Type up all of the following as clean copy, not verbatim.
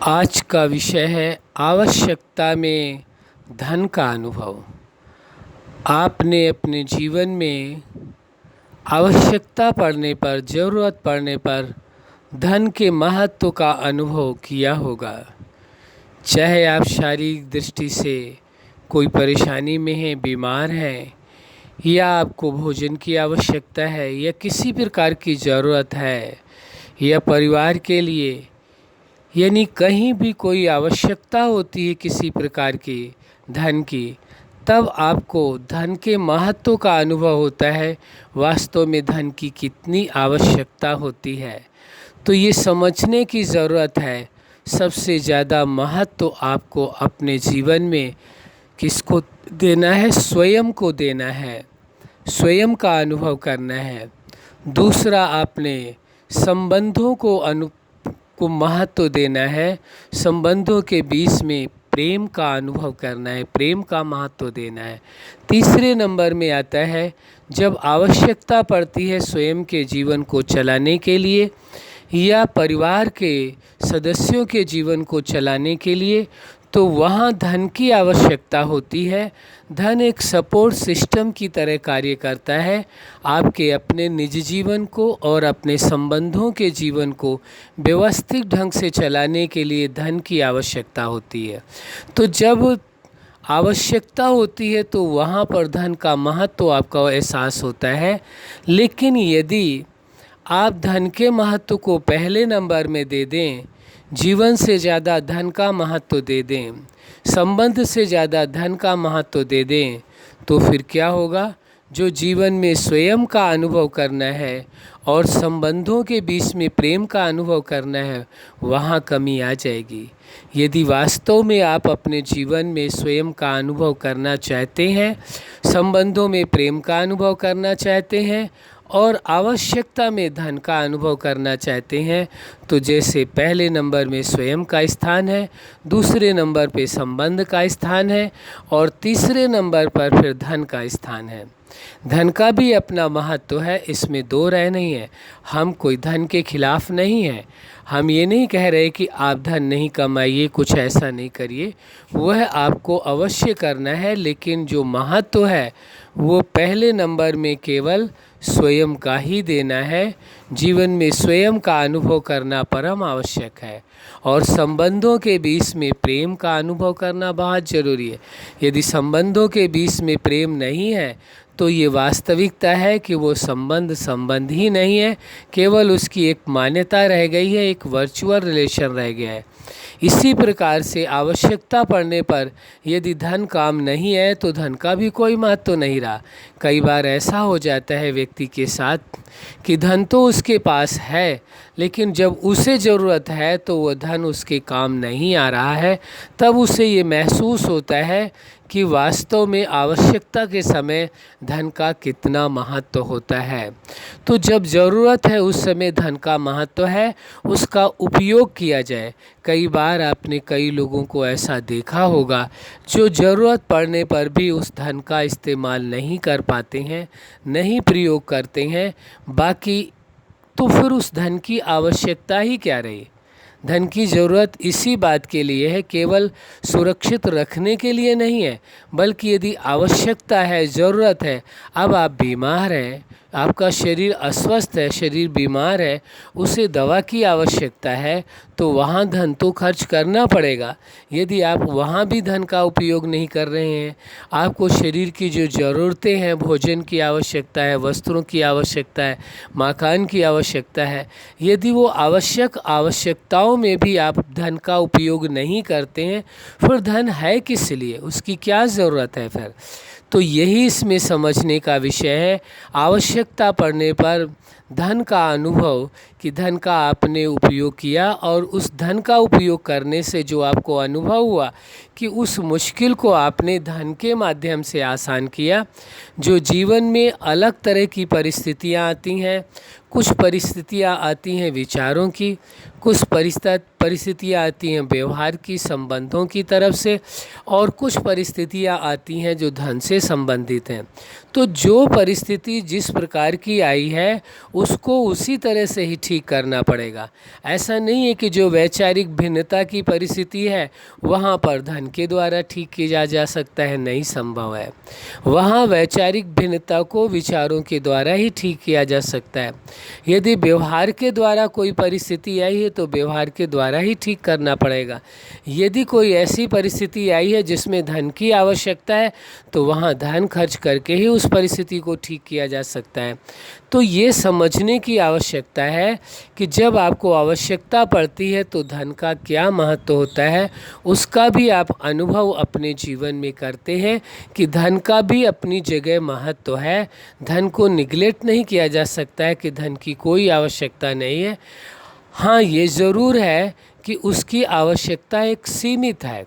आज का विषय है आवश्यकता में धन का अनुभव। आपने अपने जीवन में आवश्यकता पड़ने पर, ज़रूरत पड़ने पर धन के महत्व का अनुभव किया होगा। चाहे आप शारीरिक दृष्टि से कोई परेशानी में हैं, बीमार हैं, या आपको भोजन की आवश्यकता है, या किसी प्रकार की ज़रूरत है, या परिवार के लिए, यानी कहीं भी कोई आवश्यकता होती है किसी प्रकार की धन की, तब आपको धन के महत्व का अनुभव होता है। वास्तव में धन की कितनी आवश्यकता होती है, तो ये समझने की ज़रूरत है। सबसे ज़्यादा महत्व आपको अपने जीवन में किसको देना है? स्वयं को देना है, स्वयं का अनुभव करना है। दूसरा, आपने संबंधों को महत्व देना है। संबंधों के बीच में प्रेम का अनुभव करना है, प्रेम का महत्व देना है। तीसरे नंबर में आता है जब आवश्यकता पड़ती है स्वयं के जीवन को चलाने के लिए या परिवार के सदस्यों के जीवन को चलाने के लिए, तो वहाँ धन की आवश्यकता होती है। धन एक सपोर्ट सिस्टम की तरह कार्य करता है। आपके अपने निजी जीवन को और अपने संबंधों के जीवन को व्यवस्थित ढंग से चलाने के लिए धन की आवश्यकता होती है। तो जब आवश्यकता होती है तो वहाँ पर धन का महत्व आपका एहसास होता है। लेकिन यदि आप धन के महत्व को पहले नंबर में दे दें, जीवन से ज़्यादा धन का महत्व दे दें, संबंध से ज़्यादा धन का महत्व दे दें, तो फिर क्या होगा? जो जीवन में स्वयं का अनुभव करना है और संबंधों के बीच में प्रेम का अनुभव करना है, वहाँ कमी आ जाएगी। यदि वास्तव में आप अपने जीवन में स्वयं का अनुभव करना चाहते हैं, संबंधों में प्रेम का अनुभव करना चाहते हैं और आवश्यकता में धन का अनुभव करना चाहते हैं, तो जैसे पहले नंबर में स्वयं का स्थान है, दूसरे नंबर पे संबंध का स्थान है और तीसरे नंबर पर फिर धन का स्थान है। धन का भी अपना महत्व है, इसमें दो राय नहीं है। हम कोई धन के खिलाफ नहीं हैं। हम ये नहीं कह रहे कि आप धन नहीं कमाइए, कुछ ऐसा नहीं करिए, वह आपको अवश्य करना है। लेकिन जो महत्व है वो पहले नंबर में केवल स्वयं का ही देना है। जीवन में स्वयं का अनुभव करना परम आवश्यक है और संबंधों के बीच में प्रेम का अनुभव करना बहुत ज़रूरी है। यदि संबंधों के बीच में प्रेम नहीं है तो ये वास्तविकता है कि वो संबंध ही नहीं है, केवल उसकी एक मान्यता रह गई है, एक वर्चुअल रिलेशन रह गया है। इसी प्रकार से आवश्यकता पड़ने पर यदि धन काम नहीं है तो धन का भी कोई महत्व नहीं रहा। कई बार ऐसा हो जाता है व्यक्ति के साथ कि धन तो उसके पास है, लेकिन जब उसे ज़रूरत है तो वह धन उसके काम नहीं आ रहा है। तब उसे ये महसूस होता है कि वास्तव में आवश्यकता के समय धन का कितना महत्व होता है। तो जब ज़रूरत है उस समय धन का महत्व है, उसका उपयोग किया जाए। कई बार आपने कई लोगों को ऐसा देखा होगा जो ज़रूरत पड़ने पर भी उस धन का इस्तेमाल नहीं कर पाते हैं, नहीं प्रयोग करते हैं। बाकी तो फिर उस धन की आवश्यकता ही क्या रही? धन की ज़रूरत इसी बात के लिए है, केवल सुरक्षित रखने के लिए नहीं है, बल्कि यदि आवश्यकता है, ज़रूरत है, अब आप बीमार हैं, आपका शरीर अस्वस्थ है, शरीर बीमार है, उसे दवा की आवश्यकता है, तो वहाँ धन तो खर्च करना पड़ेगा। यदि आप वहाँ भी धन का उपयोग नहीं कर रहे हैं, आपको शरीर की जो ज़रूरतें हैं, भोजन की आवश्यकता है, वस्त्रों की आवश्यकता है, मकान की आवश्यकता है, यदि वो आवश्यकताओं में भी आप धन का उपयोग नहीं करते हैं, फिर धन है किस लिए? उसकी क्या ज़रूरत है फिर? तो यही इसमें समझने का विषय है। आवश्यकता पड़ने पर धन का अनुभव, कि धन का आपने उपयोग किया और उस धन का उपयोग करने से जो आपको अनुभव हुआ कि उस मुश्किल को आपने धन के माध्यम से आसान किया। जो जीवन में अलग तरह की परिस्थितियां आती हैं, कुछ परिस्थितियाँ आती हैं विचारों की, कुछ परिस्थितियाँ आती हैं व्यवहार की, संबंधों की तरफ से, और कुछ परिस्थितियाँ आती हैं जो धन से संबंधित हैं। तो जो परिस्थिति जिस प्रकार की आई है उसको उसी तरह से ही ठीक करना पड़ेगा। ऐसा नहीं है कि जो वैचारिक भिन्नता की परिस्थिति है वहाँ पर धन के द्वारा ठीक किया जा सकता है, नहीं संभव है। वहाँ वैचारिक भिन्नता को विचारों के द्वारा ही ठीक किया जा सकता है। यदि व्यवहार के द्वारा कोई परिस्थिति आई है तो व्यवहार के द्वारा ही ठीक करना पड़ेगा। यदि कोई ऐसी परिस्थिति आई है जिसमें धन की आवश्यकता है तो वहाँ धन खर्च करके ही उस परिस्थिति को ठीक किया जा सकता है। तो ये समझने की आवश्यकता है कि जब आपको आवश्यकता पड़ती है तो धन का क्या महत्व होता है, उसका भी आप अनुभव अपने जीवन में करते हैं कि धन का भी अपनी जगह महत्व है। धन को निगलेक्ट नहीं किया जा सकता है कि धन की कोई आवश्यकता नहीं है। हाँ, ये ज़रूर है कि उसकी आवश्यकता एक सीमित है।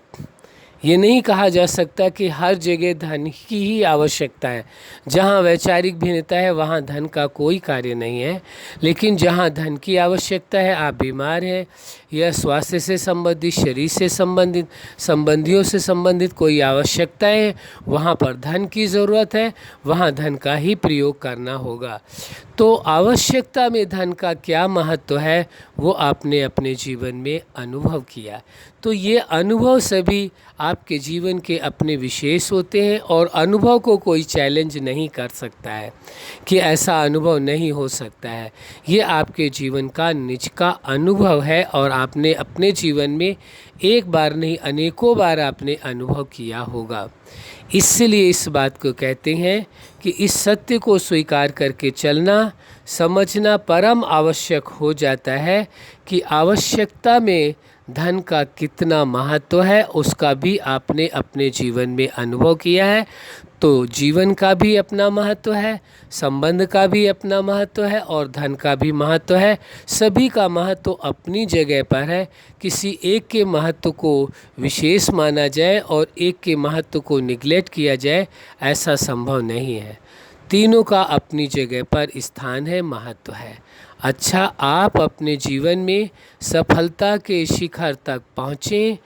ये नहीं कहा जा सकता कि हर जगह धन की ही आवश्यकता है। जहाँ वैचारिक भिन्नता है वहाँ धन का कोई कार्य नहीं है, लेकिन जहाँ धन की आवश्यकता है, आप बीमार हैं या स्वास्थ्य से संबंधित, शरीर से संबंधित, संबंधियों से संबंधित कोई आवश्यकता है, वहाँ पर धन की ज़रूरत है, वहाँ धन का ही प्रयोग करना होगा। तो आवश्यकता में धन का क्या महत्व है वो आपने अपने जीवन में अनुभव किया। तो ये अनुभव सभी आपके जीवन के अपने विशेष होते हैं और अनुभव को कोई चैलेंज नहीं कर सकता है कि ऐसा अनुभव नहीं हो सकता है। ये आपके जीवन का निज का अनुभव है और आपने अपने जीवन में एक बार नहीं अनेकों बार आपने अनुभव किया होगा। इसलिए इस बात को कहते हैं कि इस सत्य को स्वीकार करके चलना, समझना परम आवश्यक हो जाता है कि आवश्यकता में धन का कितना महत्व है उसका भी आपने अपने जीवन में अनुभव किया है। तो जीवन का भी अपना महत्व है, संबंध का भी अपना महत्व है और धन का भी महत्व है। सभी का महत्व अपनी जगह पर है। किसी एक के महत्व को विशेष माना जाए और एक के महत्व को निगलेक्ट किया जाए, ऐसा संभव नहीं है। तीनों का अपनी जगह पर स्थान है, महत्व है। अच्छा, आप अपने जीवन में सफलता के शिखर तक पहुँचें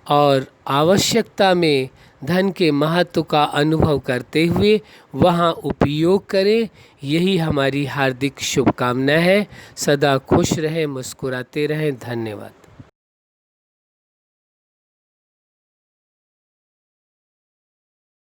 और आवश्यकता में धन के महत्व का अनुभव करते हुए वहाँ उपयोग करें। यही हमारी हार्दिक शुभकामना है। सदा खुश रहें, मुस्कुराते रहें। धन्यवाद।